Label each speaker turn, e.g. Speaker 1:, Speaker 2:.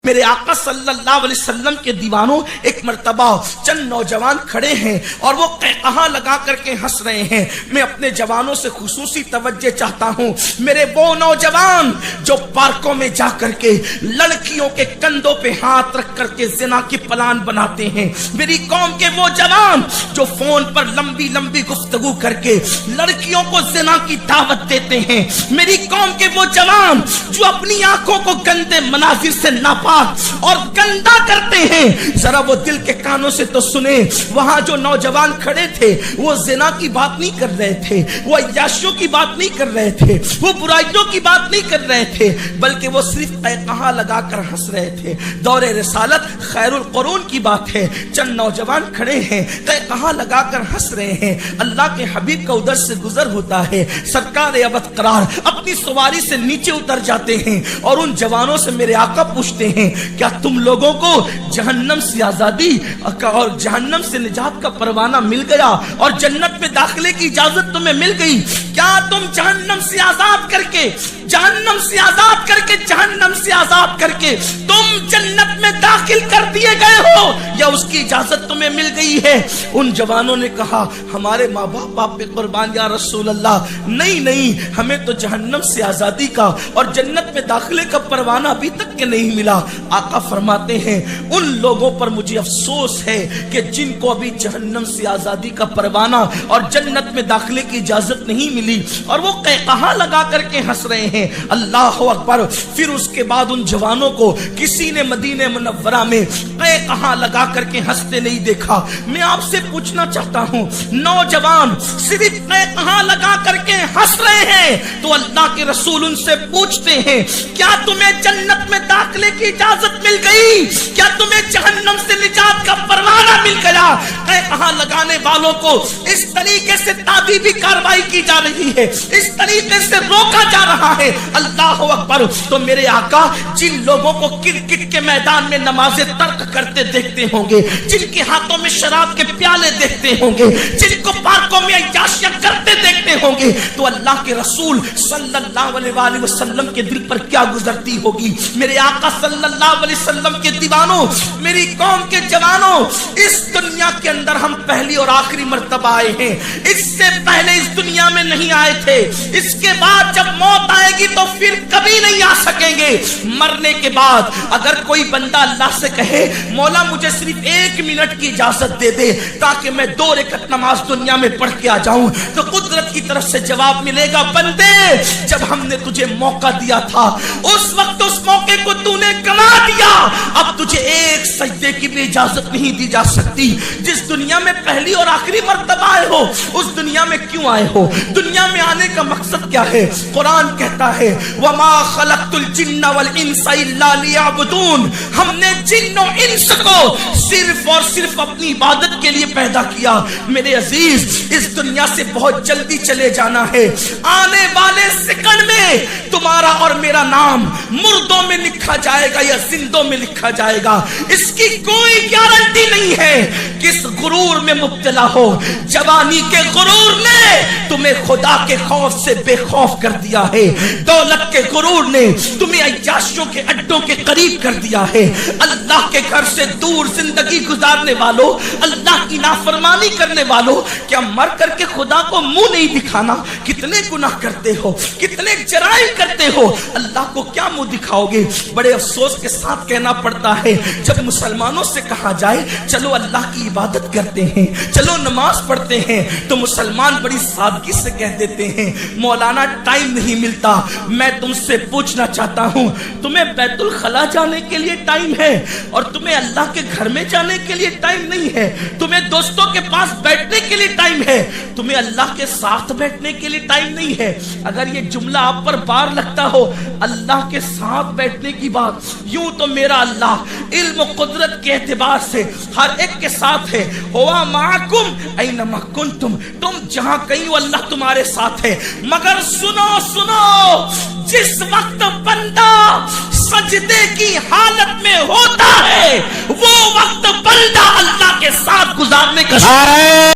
Speaker 1: میرے آقا صلی اللہ علیہ وسلم کے دیوانوں، ایک مرتبہ چند نوجوان کھڑے ہیں اور وہ قہقہا لگا کر کے ہنس رہے ہیں۔ میں اپنے جوانوں سے خصوصی توجہ چاہتا ہوں، میرے وہ نوجوان جو پارکوں میں جا کر کے لڑکیوں کے کندھوں پہ ہاتھ رکھ کر کے زنا کی پلان بناتے ہیں، میری قوم کے وہ جوان جو فون پر لمبی لمبی گفتگو کر کے لڑکیوں کو زنا کی دعوت دیتے ہیں، میری قوم کے وہ جوان جو اپنی آنکھوں کو گندے مناظر سے ناپاک اور گندا کرتے ہیں۔ ذرا وہ دل کے کانوں سے تو سنیں، وہاں جو نوجوان کھڑے تھے وہ زنا کی بات نہیں کر رہے تھے، وہ عیاشیوں کی بات نہیں کر رہے تھے، وہ برائیوں کی بات نہیں کر رہے تھے، بلکہ وہ صرف قہقہا لگا کر ہنس رہے تھے۔ دور رسالت خیر القرون کی بات ہے، چند نوجوان کھڑے ہیں، قہقہا لگا کر ہنس رہے ہیں۔ اللہ کے حبیب کا ادھر سے گزر ہوتا ہے، سرکار ابد قرار اپنی سواری سے نیچے اتر جاتے ہیں اور ان جوانوں سے میرے آقا پوچھتے ہیں، کیا تم لوگوں کو جہنم سے آزادی اور جہنم سے نجات کا پروانہ مل گیا اور جنت میں داخلے کی اجازت تمہیں مل گئی؟ کیا تم جہنم سے آزاد کر کے جہنم سے آزاد کر کے جہنم سے آزاد کر کے تم جنت میں داخل کر دیے گئے ہو یا اس کی اجازت تمہیں مل گئی ہے؟ ان جوانوں نے کہا، ہمارے ماں باپ پہ قربان یا رسول اللہ، نہیں، ہمیں تو جہنم سے آزادی کا اور جنت میں داخلے کا پروانہ ابھی تک کے نہیں ملا۔ آقا فرماتے ہیں، ان لوگوں پر مجھے افسوس ہے کہ جن کو ابھی جہنم سے آزادی کا پروانہ اور جنت میں داخلے کی اجازت نہیں ملی اور وہ قہقہا لگا کر کے ہنس رہے ہیں۔ اللہ اکبر۔ پھر اس کے بعد ان جوانوں کو کسی نے مدینہ منورہ میں قہقہا لگا کر کے ہنستے نہیں دیکھا۔ میں آپ سے پوچھنا چاہتا ہوں، نوجوان صرف قہقہا لگا کر کے ہنس رہے ہیں تو اللہ کے رسول ان سے پوچھتے ہیں، کیا تمہیں جنت میں داخلے کی اجازت مل گئی؟ کیا تمہیں جہنم سے نجات کا پروانہ مل گیا؟ قہقہا لگانے والوں کو اس طریقے سے تعذیبی کارروائی کی جا رہی ہے، اس طریقے سے روکا جا رہا ہے۔ اللہ اکبر۔ تو میرے آقا جن لوگوں کو کرکٹ کے میدان میں نمازیں ترک کرتے دیکھتے ہوں گے، جن کے ہاتھوں میں شراب کے پیالے دیکھتے ہوں گے، جن کو پارکوں میں عیاشیاں کرتے دیکھتے ہوں گے، تو اللہ کے رسول صلی اللہ علیہ وآلہ وسلم کے دل پر کیا گزرتی ہوگی؟ میرے آقا صلی اللہ علیہ وسلم کے دیوانوں، میری قوم کے جوانوں، اس دنیا کے اندر ہم پہلی اور آخری مرتبہ آئے ہیں، اس سے پہلے اس دنیا میں نہیں آئے تھے، اس کے بعد جب موت آئے گی تو پھر کبھی نہیں آ سکیں گے۔ مرنے کے بعد اگر کوئی بندہ اللہ سے کہے، مولا مجھے صرف 1 منٹ کی اجازت دے دے تاکہ میں 2 رکعت نماز دنیا میں پڑھ کے آ جاؤں، تو قدرت کی طرف سے جواب ملے گا، بندے جب ہم نے تجھے موقع دیا تھا اس وقت اس موقع کو تو نے گنوا دیا، اب تجھے 1 سجدے کی بھی اجازت نہیں دی جا سکتی۔ جس دنیا میں پہلی اور آخری مرتبہ آئے ہو، اس دنیا میں کیوں آئے ہو؟ دنیا میں آنے کا مقصد کیا ہے؟ قرآن کہتا ہے، وَمَا خَلَقْتُ الْجِنَّ وَالْإِنسَ إِلَّا لِيَعْبُدُونَ، ہم نے جن و انس کو صرف اور صرف اپنی عبادت کے لیے پیدا کیا۔ میرے عزیز، اس دنیا سے بہت جلدی چلے جانا ہے، آنے والے سیکنڈ میں تمہارا اور میرا نام مردوں میں لکھا جائے گا یا زندوں میں لکھا جائے گا، اس کی کوئی گارنٹی نہیں ہے۔ کس غرور میں مبتلا ہو، جوانی کے غرور نے تمہیں خدا کے خوف سے بے خوف کر دیا ہے، دولت کے غرور نے تمہیں عیاشیوں کے اڈوں کے قریب کر دیا ہے۔ اللہ کے گھر سے دور زندگی گزارنے والوں، اللہ کی نافرمانی کرنے والوں، کیا مر کر کے خدا کو منہ نہیں دکھانا؟ کتنے گناہ کرتے ہو، کتنے جرائم کرتے ہو، اللہ کو کیا منہ دکھاؤ گے؟ بڑے افسوس کے ساتھ کہنا پڑتا ہے، جب مسلمانوں سے کہا جائے چلو اللہ کی عبادت کرتے ہیں، چلو نماز پڑھتے ہیں، تو مسلمان بڑی سادگی سے کہہ دیتے ہیں، مولانا ٹائم نہیں ملتا۔ میں تم سے پوچھنا چاہتا ہوں، تمہیں بیت الخلا جانے کے لیے ٹائم ہے اور تمہیں اللہ کے گھر میں جانے کے لیے ٹائم نہیں ہے؟ تمہیں دوستوں کے پاس بیٹھنے کے لیے ٹائم ہے، تمہیں اللہ کے ساتھ بیٹھنے کے لیے ٹائم نہیں ہے؟ اگر یہ جملہ آپ پر بار لگتا ہو، اللہ کے ساتھ بیٹھنے کی بات، یوں تو میرا اللہ علم و قدرت کے اعتبار سے ہر ایک کے ساتھ ہے، ہوا معکم اینما کنتم، تم جہاں کہیں ہو اللہ تمہارے ساتھ ہے۔ مگر سنو جس وقت بندہ سجدے کی حالت میں ہوتا ہے وہ وقت بندہ اللہ کے ساتھ گزارنے کا